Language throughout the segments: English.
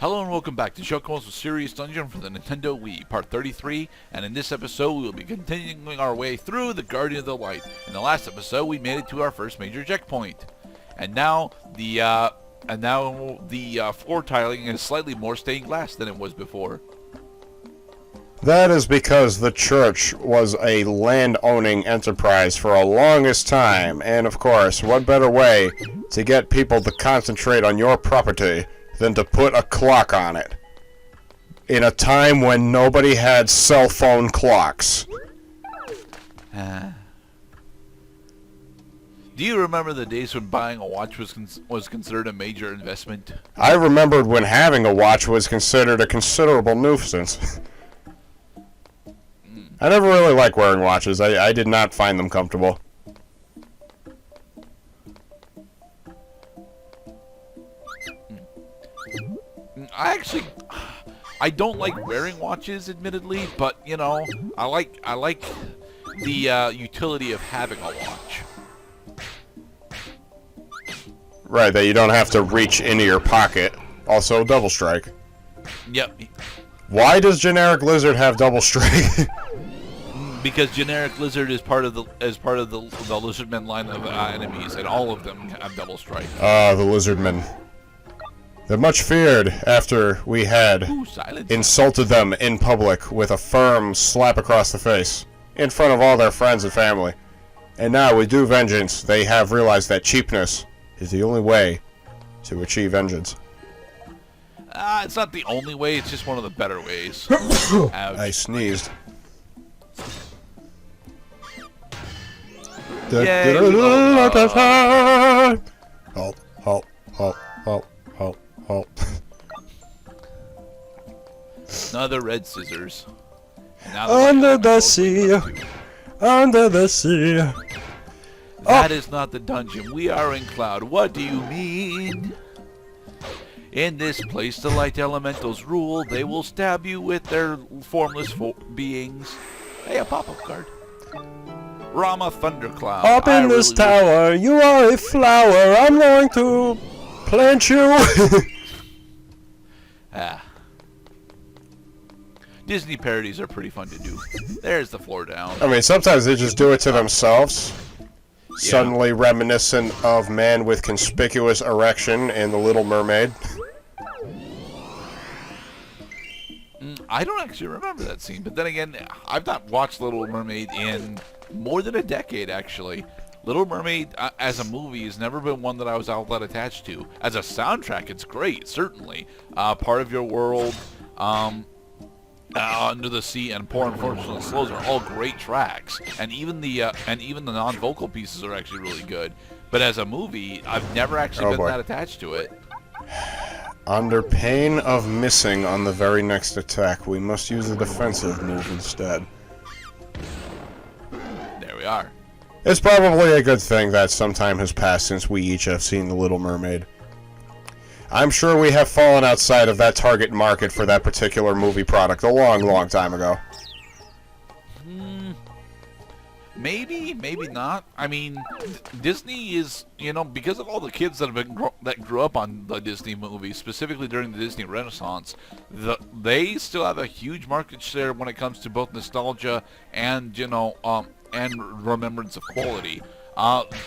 Hello and welcome back to Chocobo's Mysterious Dungeon for the Nintendo Wii, Part 33, and in this episode we will be continuing our way through the Guardian of the Light. In the last episode we made it to our first major checkpoint, and now the floor tiling is slightly more stained glass than it was before. That is because the church was a land-owning enterprise for a longest time, and of course, what better way to get people to concentrate on your property than to put a clock on it, in a time when nobody had cell phone clocks. Do you remember the days when buying a watch was considered a major investment? I remembered when having a watch was considered a considerable nuisance. I never really liked wearing watches. I did not find them comfortable. I don't like wearing watches, admittedly, but you know, I like the utility of having a watch. Right, that you don't have to reach into your pocket. Also, double strike. Yep. Why does generic lizard have double strike? Because generic lizard is part of the lizardmen line of enemies, and all of them have double strike. Ah, the lizardmen. They're much feared after we had insulted them in public with a firm slap across the face in front of all their friends and family. And now, with due vengeance, they have realized that cheapness is the only way to achieve vengeance. It's not the only way, it's just one of the better ways. I sneezed. Yay, Halt, halt, halt, halt, halt, halt. Another red scissors. Under the sea, under the sea. That is not the dungeon. We are in Cloud. What do you mean? In this place, the light elementals rule. They will stab you with their formless beings. Hey, a pop-up card. Rama Thundercloud. Up in this tower, you are a flower. I'm going to plant you. Disney parodies are pretty fun to do. There's the floor down. I mean, sometimes they just do it to themselves. Yeah. Suddenly reminiscent of Man with Conspicuous Erection in The Little Mermaid. I don't actually remember that scene, but then again, I've not watched Little Mermaid in more than a decade, actually. Little Mermaid, as a movie, has never been one that I was all that attached to. As a soundtrack, it's great, certainly. Part of Your World, Under the Sea, and Poor Unfortunate Souls are all great tracks, and even the non-vocal pieces are actually really good. But as a movie, I've never actually been that attached to it. Under pain of missing on the very next attack, we must use a defensive move instead. There we are. It's probably a good thing that some time has passed since we each have seen The Little Mermaid. I'm sure we have fallen outside of that target market for that particular movie product a long, long time ago. Maybe, maybe not. I mean, Disney is, you know, because of all the kids that grew up on the Disney movies, specifically during the Disney Renaissance, they still have a huge market share when it comes to both nostalgia and, you know, and remembrance of quality.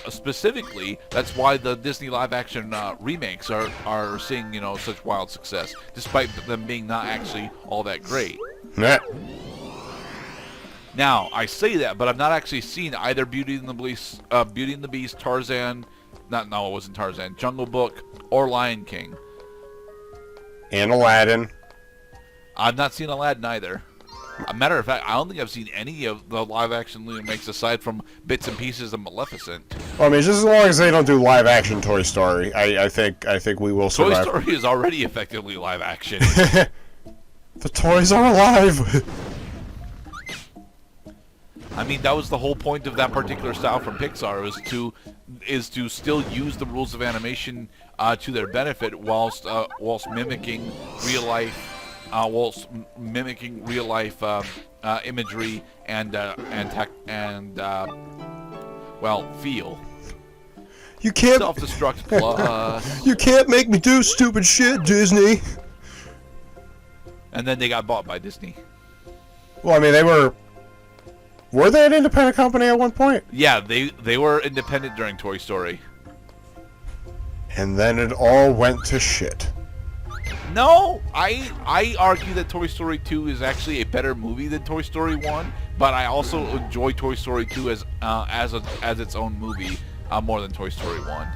Specifically, that's why the Disney live-action remakes are seeing, you know, such wild success, despite them being not actually all that great. Nah. Now, I say that, but I've not actually seen either Beauty and the Beast, Tarzan, it wasn't Tarzan, Jungle Book, or Lion King. And Aladdin. I've not seen Aladdin either. A matter of fact, I don't think I've seen any of the live-action remakes aside from bits and pieces of Maleficent. Well, I mean, just as long as they don't do live-action Toy Story, I think we will survive. Toy Story is already effectively live-action. The toys are alive! I mean, that was the whole point of that particular style from Pixar, is to still use the rules of animation to their benefit whilst mimicking real life imagery and feel. You can't self-destruct plus. You can't make me do stupid shit, Disney. and then they got bought by Disney. Well, I mean, were they an independent company at one point? Yeah, they were independent during Toy Story. And then it all went to shit. No, I argue that Toy Story 2 is actually a better movie than Toy Story 1, but I also enjoy Toy Story 2 as its own movie more than Toy Story 1.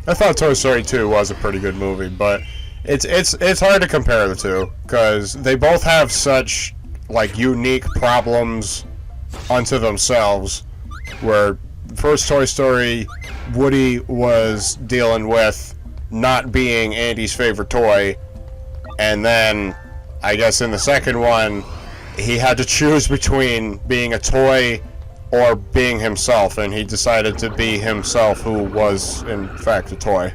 I thought Toy Story 2 was a pretty good movie, but it's hard to compare the two because they both have such like unique problems unto themselves. Where first Toy Story, Woody was dealing with not being Andy's favorite toy, and then I guess in the second one he had to choose between being a toy or being himself, and he decided to be himself, who was in fact a toy.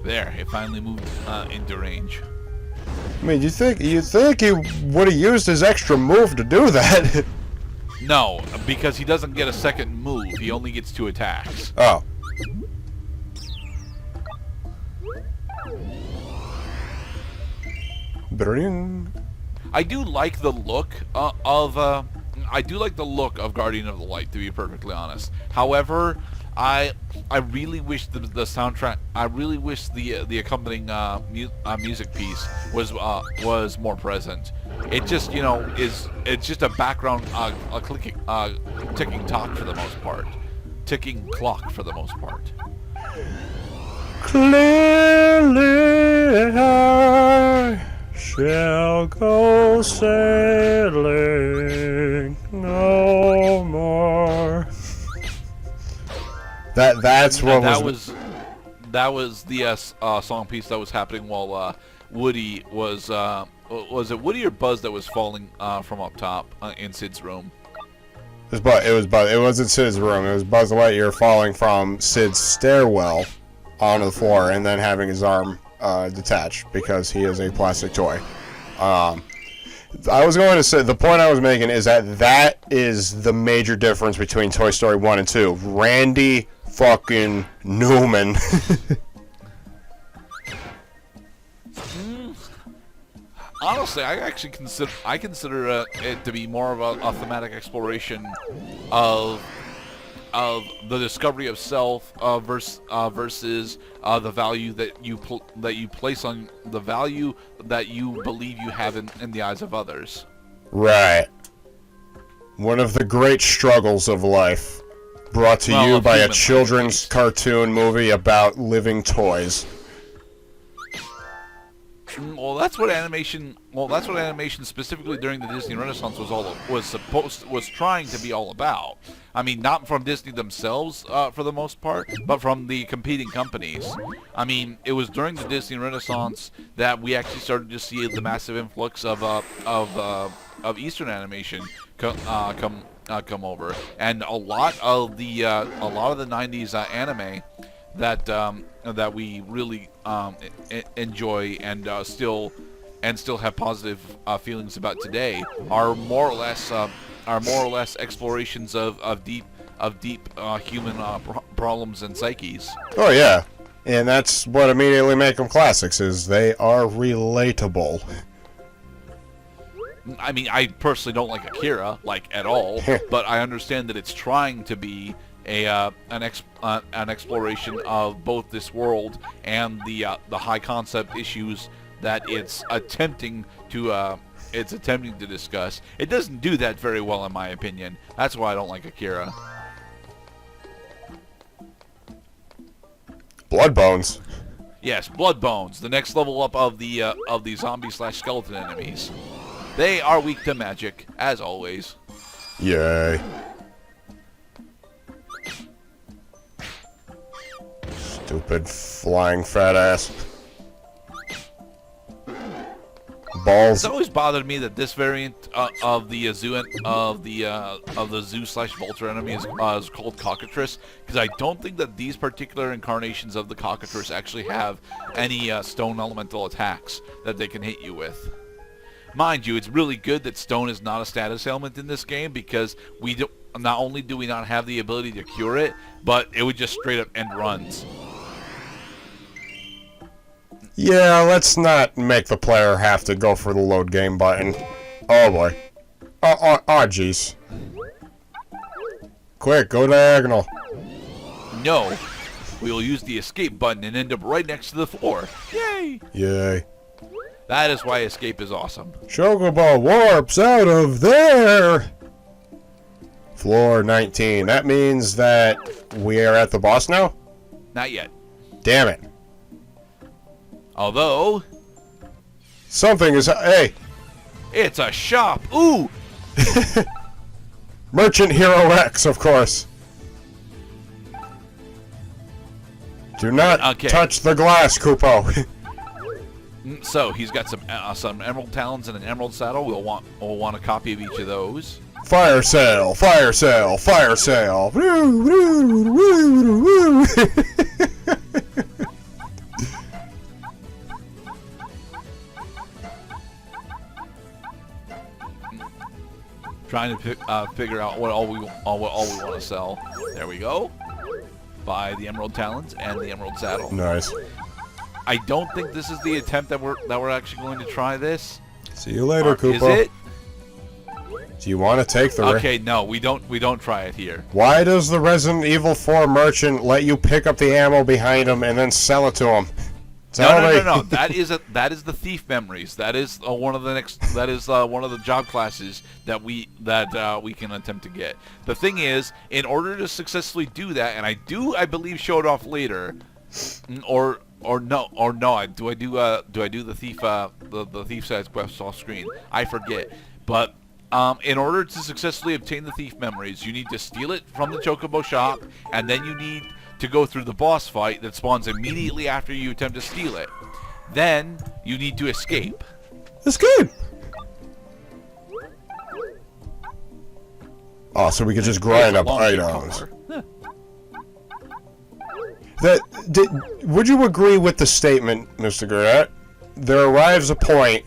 There, it finally moved into range. I mean, you think he would have used his extra move to do that? No, because he doesn't get a second move. He only gets 2 attacks. Oh. Bring. I do like the look of Guardian of the Light, to be perfectly honest. However, I really wish the soundtrack. I really wish the accompanying music piece was more present. It just it's just a background ticking clock for the most part. Ticking clock for the most part. Clearly I shall go sailing no more. That's what that was the song piece that was happening while Woody was it Woody or Buzz that was falling from up top in Sid's room? It was Buzz. It wasn't Sid's room. It was Buzz Lightyear falling from Sid's stairwell onto the floor and then having his arm detached because he is a plastic toy. I was going to say, the point I was making is that is the major difference between Toy Story 1 and 2. Randy fucking Newman. Honestly, I actually consider it to be more of a thematic exploration of the discovery of self versus the value that you place on the value that you believe you have in the eyes of others. Right. One of the great struggles of life, brought to you by a children's cartoon movie about living toys. Well, that's what animation specifically during the Disney Renaissance was trying to be all about. I mean, not from Disney themselves for the most part, but from the competing companies. I mean, it was during the Disney Renaissance that we actually started to see the massive influx of Eastern animation come over, and a lot of the 90s anime that we really enjoy and still have positive feelings about today are more or less explorations of deep human problems and psyches. Oh yeah, and that's what immediately make them classics. Is they are relatable. I mean, I personally don't like Akira at all, but I understand that it's trying to be an exploration of both this world and the high concept issues that it's attempting to discuss. It doesn't do that very well, in my opinion. That's why I don't like Akira. Blood Bones. Yes, Blood Bones, the next level up of the zombie/skeleton enemies. They are weak to magic, as always. Yay. Stupid flying fat ass. Balls. It's always bothered me that this variant of the zoo zoo/Vulture enemy is called Cockatrice, because I don't think that these particular incarnations of the Cockatrice actually have any stone elemental attacks that they can hit you with. Mind you, it's really good that stone is not a status element in this game, because we not only do we not have the ability to cure it, but it would just straight up end runs. Yeah, let's not make the player have to go for the load game button. Oh boy. Oh jeez. Quick, go diagonal. No. We will use the escape button and end up right next to the floor. Yay! Yay. That is why escape is awesome. Chocobo warps out of there! Floor 19. That means that we are at the boss now? Not yet. Damn it. Although, Something is... Hey! it's a shop. Ooh! Merchant Hero X, of course. Do not touch the glass, Koopo. So he's got some emerald talons and an emerald saddle. We'll want a copy of each of those. Fire sale, fire sale, fire sale. Woo, woo, woo, woo. Trying to figure out what all we want to sell. There we go. Buy the emerald talons and the emerald saddle. Nice. I don't think this is the attempt that we're actually going to try this. See you later, Koopo. Is it? Do you want to take the... Okay, no, we don't try it here. Why does the Resident Evil 4 merchant let you pick up the ammo behind him and then sell it to him? No. That is the thief memories. That is one of the job classes that we can attempt to get. The thing is, in order to successfully do that, and I believe show it off later, or no, do I do the thief the thief size quest off screen? I forget, but. In order to successfully obtain the thief memories, you need to steal it from the Chocobo shop, and then you need to go through the boss fight that spawns immediately after you attempt to steal it. Then, you need to escape. Escape! Oh, so we could just grind up items. Would you agree with the statement, Mr. Garrett? There arrives a point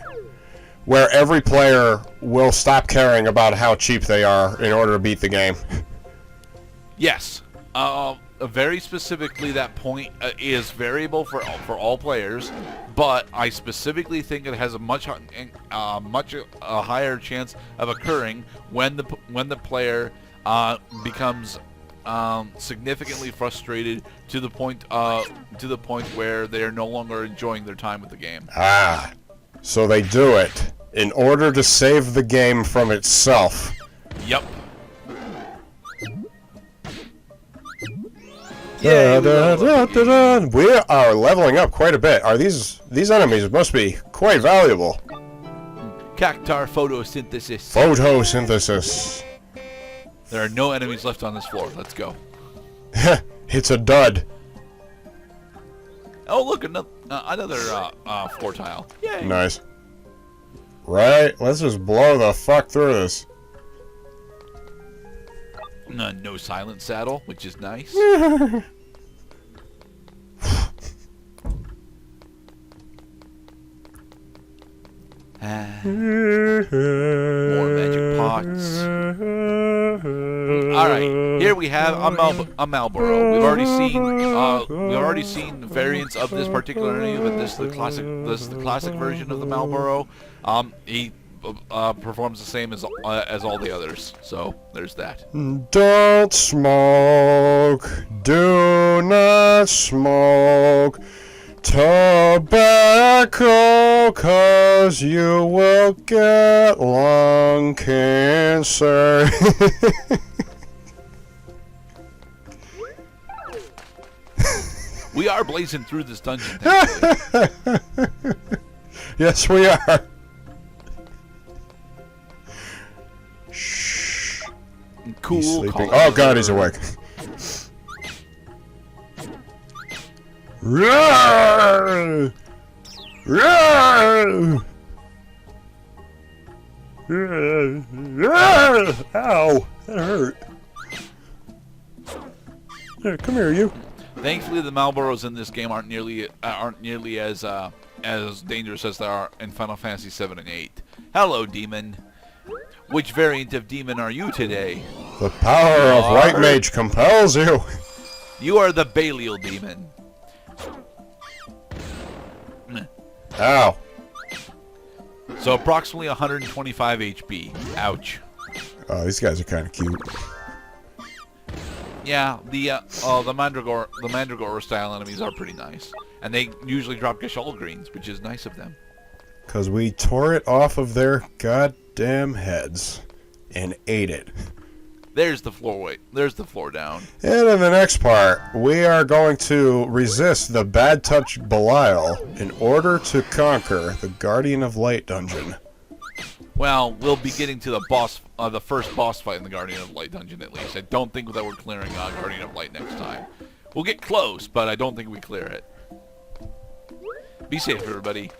where every player will stop caring about how cheap they are in order to beat the game. Yes. Very specifically, that point is variable for all players, but I specifically think it has a much higher chance of occurring when the player becomes significantly frustrated to the point where they are no longer enjoying their time with the game. Ah. So they do it in order to save the game from itself. Yep. Yeah, we are leveling up quite a bit. Are these enemies must be quite valuable. Cactar photosynthesis. Photosynthesis. There are no enemies left on this floor. Let's go. It's a dud. Oh, look, another floor tile. Yay. Nice. Right, let's just blow the fuck through this. No silent saddle, which is nice. More magic pots. All right, here we have a Marlboro. We've already seen variants of this particular enemy, but this is the classic version of the Marlboro. He performs the same as all the others. So there's that. Don't smoke. Do not smoke tobacco, 'cause you will get lung cancer. We are blazing through this dungeon. Yes, we are. Shh. Cool. He's sleeping. Oh God, he's awake. Roar! Roar! Ow! That hurt. Here, come here, you. Thankfully, the Marlboros in this game aren't nearly as dangerous as they are in Final Fantasy 7 and 8. Hello, demon. Which variant of demon are you today? The power of White are- Mage compels you. You are the Belial demon. Ow. So approximately 125 HP. Ouch. Oh, these guys are kind of cute. Yeah, the Mandragora style enemies are pretty nice, and they usually drop Gashol greens, which is nice of them. Because we tore it off of their goddamn heads and ate it. There's the floor weight. There's the floor down. And in the next part, we are going to resist the Bad Touch Belial in order to conquer the Guardian of Light dungeon. Well, we'll be getting to the boss, the first boss fight in the Guardian of Light dungeon at least. I don't think that we're clearing Guardian of Light next time. We'll get close, but I don't think we clear it. Be safe, everybody.